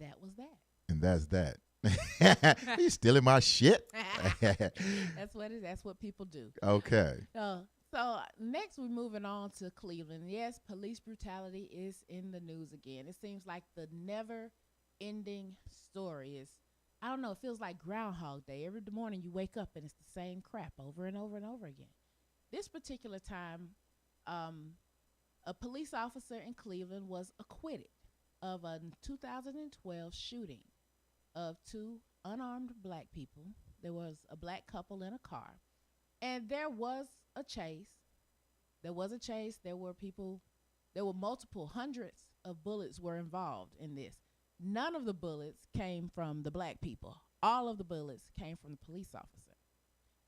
that was that. And that's that. You stealing my shit? That's what people do. Okay. So next we're moving on to Cleveland. Yes, police brutality is in the news again. It seems like the never-ending story is, I don't know, it feels like Groundhog Day. Every morning you wake up and it's the same crap over and over and over again. This particular time, a police officer in Cleveland was acquitted of a 2012 shooting of two unarmed black people. There was a black couple in a car, and there was a chase. There were multiple hundreds of bullets were involved in this. None of the bullets came from the black people. All of the bullets came from the police officer.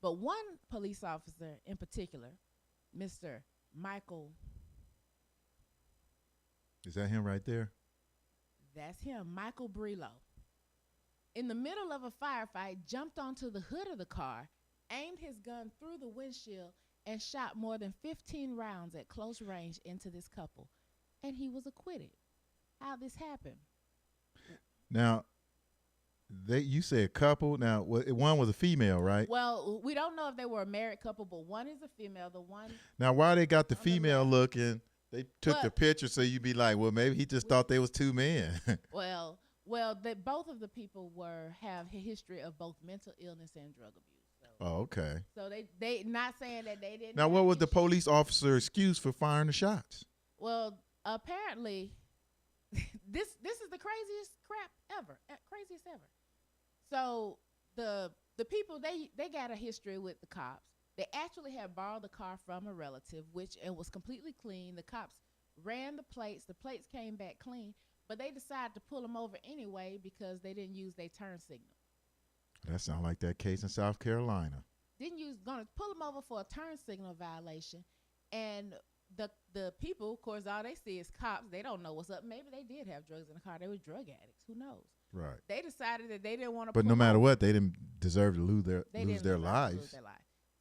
But one police officer in particular, Mr. Michael. Is that him right there? That's him, Michael Beorg. In the middle of a firefight, jumped onto the hood of the car, aimed his gun through the windshield, and shot more than 15 rounds at close range into this couple. And he was acquitted. How this happened? Now, you say a couple. Now, one was a female, right? Well, we don't know if they were a married couple, but one is a female. The one. Now, why they got the female looking? They took the picture so you'd be like, well, maybe he just thought they was two men. Well, both of the people have a history of both mental illness and drug abuse. So, oh, okay. So they not saying that they didn't. Now, what was the police officer excuse for firing the shots? Well, apparently, this is the craziest crap ever, craziest ever. So the people they got a history with the cops. They actually had borrowed the car from a relative, and was completely clean. The cops ran the plates. The plates came back clean, but they decided to pull them over anyway because they didn't use their turn signal. That sounds like that case in South Carolina. Gonna pull them over for a turn signal violation, and the people, of course, all they see is cops. They don't know what's up. Maybe they did have drugs in the car. They were drug addicts. Who knows? Right. They decided that they didn't want to. But no matter what, they didn't deserve to lose their lives.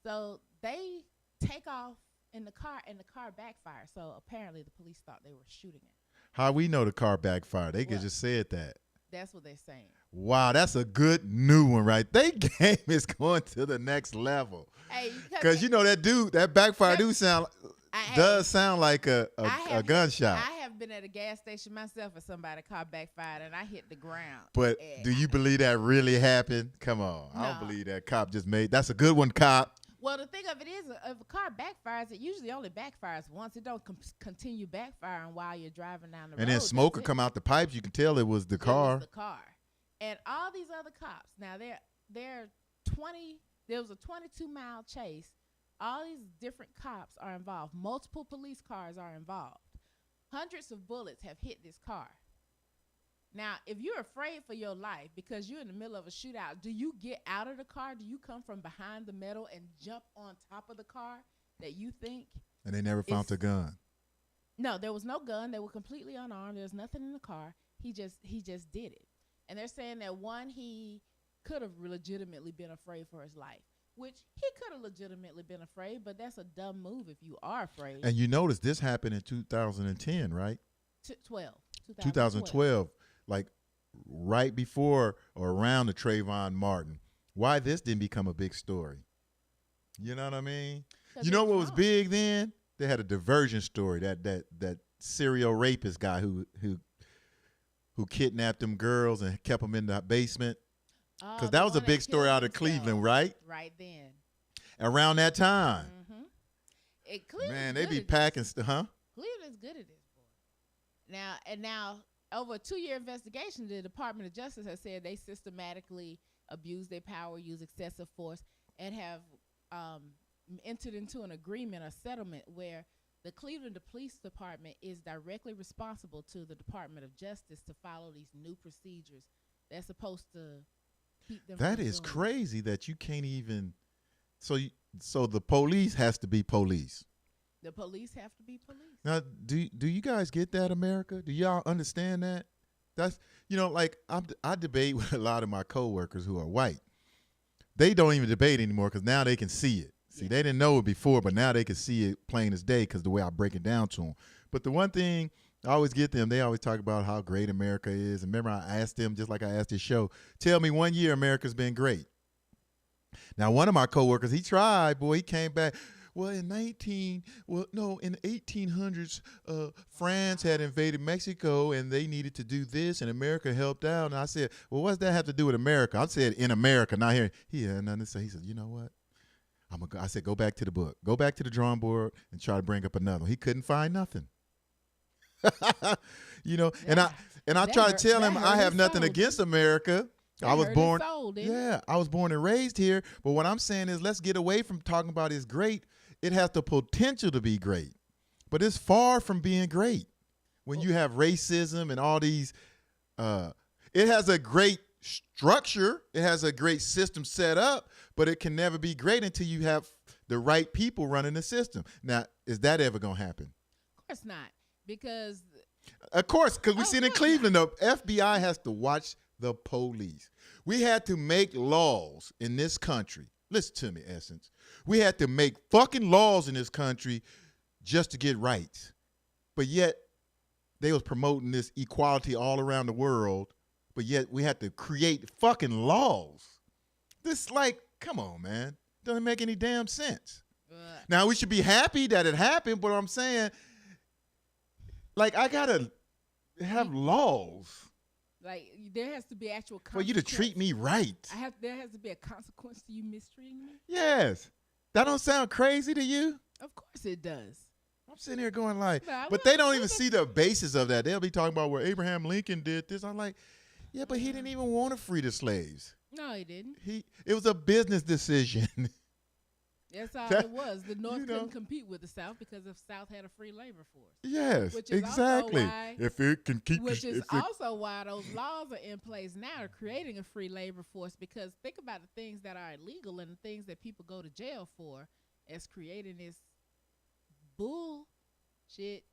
So they take off in the car, and the car backfires. So apparently the police thought they were shooting it. How we know the car backfired? They could just said that. That's what they're saying. Wow, that's a good new one, right? They game is going to the next level. Hey, because you know that backfire does sound like a gunshot. I have been at a gas station myself and somebody's car backfired and I hit the ground. But do you believe that really happened? Come on, no. I don't believe that cop just made. That's a good one, cop. Well, the thing of it is, if a car backfires, it usually only backfires once. It don't continue backfiring while you're driving down the road. And then smoke will come out the pipes. You can tell it was the car. It was the car. And all these other cops, now they're 20. There was a 22-mile chase. All these different cops are involved. Multiple police cars are involved. Hundreds of bullets have hit this car. Now, if you're afraid for your life because you're in the middle of a shootout, do you get out of the car? Do you come from behind the metal and jump on top of the car that you think? And they never found a gun. No, there was no gun. They were completely unarmed. There was nothing in the car. He just did it. And they're saying that he could have legitimately been afraid for his life, which he could have legitimately been afraid, but that's a dumb move if you are afraid. And you notice this happened in 2010, right? 2012. Like right before or around the Trayvon Martin. Why this didn't become a big story? You know what I mean? You know what was big then? They had a diversion story, that serial rapist guy who kidnapped them girls and kept them in the basement. Because that was a big story out of Cleveland, right? Right then. Around that time. Mm-hmm. Man, they be packing huh? Cleveland's good at this, boy. Now, over a 2-year investigation, the Department of Justice has said they systematically abuse their power, use excessive force, and have entered into an agreement, a settlement, where the Cleveland Police Department is directly responsible to the Department of Justice to follow these new procedures. They're supposed to keep them. That is crazy that you can't even. So the police has to be police. The police have to be police. Now, do you guys get that, America? Do y'all understand that? That's, like I debate with a lot of my coworkers who are white. They don't even debate anymore because now they can see it. See, they didn't know it before, but now they can see it plain as day because the way I break it down to them. But the one thing I always get them. They always talk about how great America is. And remember, I asked them, just like I asked this show, tell me one year America's been great. Now, one of my coworkers, he tried, boy, he came back. Well, in the 1800s, France had invaded Mexico, and they needed to do this, and America helped out. And I said, well, what does that have to do with America? I said, in America, not here. He had nothing to say. He said, you know what? I said, go back to the book. Go back to the drawing board and try to bring up another one. He couldn't find nothing. You know, Yeah. and I try to tell him I have nothing against America. I was born, I was born and raised here. But what I'm saying is, let's get away from talking about it's great. It has the potential to be great, but it's far from being great. When you have racism and all these, it has a great structure. It has a great system set up, but it can never be great until you have the right people running the system. Now, is that ever going to happen? Of course not, because. Of course, because we see it in Cleveland, the FBI has to watch the police. We had to make laws in this country. Listen to me, Essence. We had to make fucking laws in this country just to get rights. But yet, they was promoting this equality all around the world, but yet we had to create fucking laws. This, like, come on, man. Doesn't make any damn sense. Now, we should be happy that it happened, but I'm saying, like, I got to have laws. Like, there has to be actual for you to treat me right. There has to be a consequence to you mistreating me. Yes. That don't sound crazy to you? Of course it does. I'm sitting here going like, but they don't even see the basis of that. They'll be talking about where Abraham Lincoln did this. I'm like, yeah, but he didn't even want to free the slaves. No, he didn't. It was a business decision. That's all it was. The North couldn't compete with the South because the South had a free labor force. Yes, which is exactly. Why, if it can keep, which is also why those laws are in place now, are creating a free labor force. Because think about the things that are illegal and the things that people go to jail for, as creating this bullshit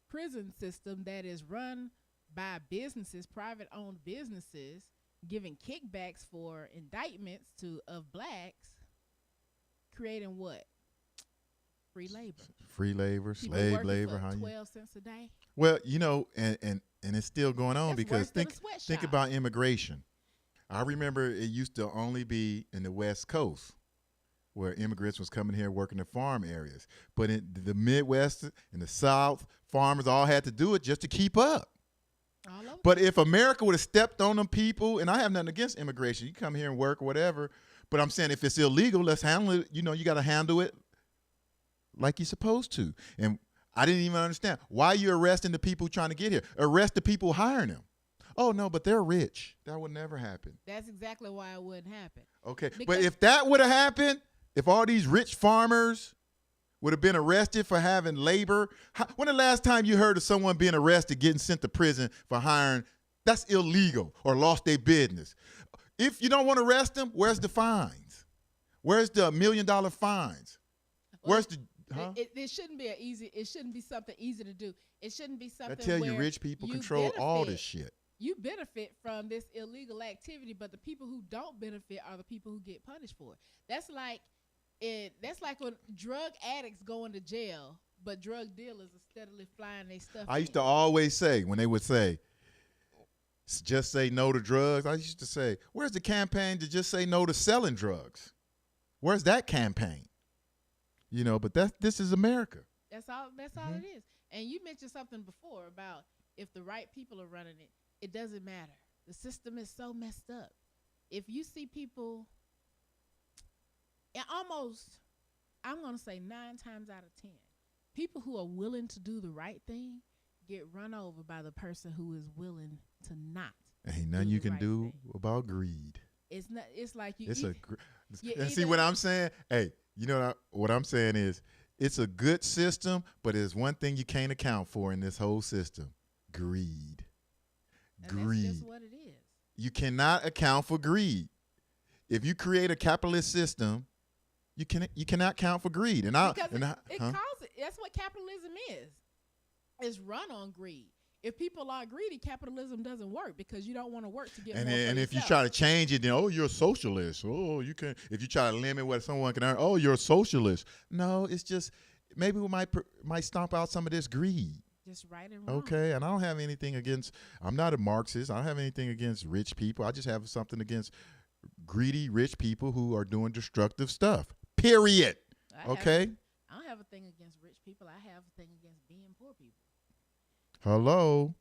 prison system that is run by businesses, private-owned businesses, giving kickbacks for indictments of blacks. Creating what? Free labor. Free labor, slave labor. For 12 cents a day. Well, you know, and it's still going on. That's because think about immigration. I remember it used to only be in the West Coast where immigrants was coming here working in farm areas. But in the Midwest and the South, farmers all had to do it just to keep up. But if America would have stepped on them people, and I have nothing against immigration, you come here and work or whatever. But I'm saying if it's illegal, let's handle it. You know, you got to handle it like you're supposed to. And I didn't even understand. Why are you arresting the people trying to get here? Arrest the people hiring them. Oh, no, but they're rich. That would never happen. That's exactly why it wouldn't happen. Okay, but if that would have happened, if all these rich farmers would have been arrested for having labor, when the last time you heard of someone being arrested, getting sent to prison for hiring, that's illegal or lost their business. If you don't want to arrest them, where's the fines? Where's the $1 million fines? Where's the? It shouldn't be It shouldn't be something easy to do. It shouldn't be something. I tell you, rich people control all this shit. You benefit from this illegal activity, but the people who don't benefit are the people who get punished for it. That's like when drug addicts go into jail, but drug dealers are steadily flying their stuff. I used to always say when they would say, just say no to drugs. I used to say, where's the campaign to just say no to selling drugs? Where's that campaign? You know, but this is America. That's all it is. And you mentioned something before about if the right people are running it, it doesn't matter. The system is so messed up. If you see people, and almost, I'm going to say 9 times out of 10, people who are willing to do the right thing get run over by the person who is willing to not. Ain't nothing you can do about greed. It's not. It's like you. And see what I'm saying? Hey, you know what I'm saying is, it's a good system, but there's one thing you can't account for in this whole system: greed. Greed. That's just what it is. You cannot account for greed. If you create a capitalist system, you cannot account for greed. That's what capitalism is. It's run on greed. If people are greedy, capitalism doesn't work because you don't want to work to get more for yourself. And if you try to change it, then you're a socialist. You can. If you try to limit what someone can earn, you're a socialist. No, it's just maybe we might stomp out some of this greed. Just right and wrong. Okay, and I don't have anything against. I'm not a Marxist. I don't have anything against rich people. I just have something against greedy rich people who are doing destructive stuff. Period. Okay. I don't have a thing against rich people. I have a thing against being poor people. Hello.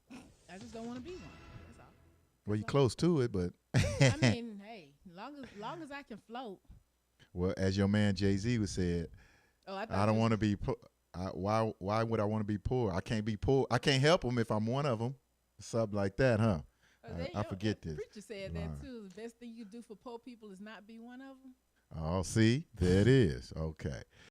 I just don't want to be one. That's all. Well, you're close to it, but I mean, hey, long as I can float. Well, as your man Jay-Z was said, I don't want to be. Why would I want to be poor? I can't be poor. I can't help them if I'm one of them. Something like that, huh? I forget this. The preacher said that too. The best thing you do for poor people is not be one of them. Oh, see, there it is. Okay.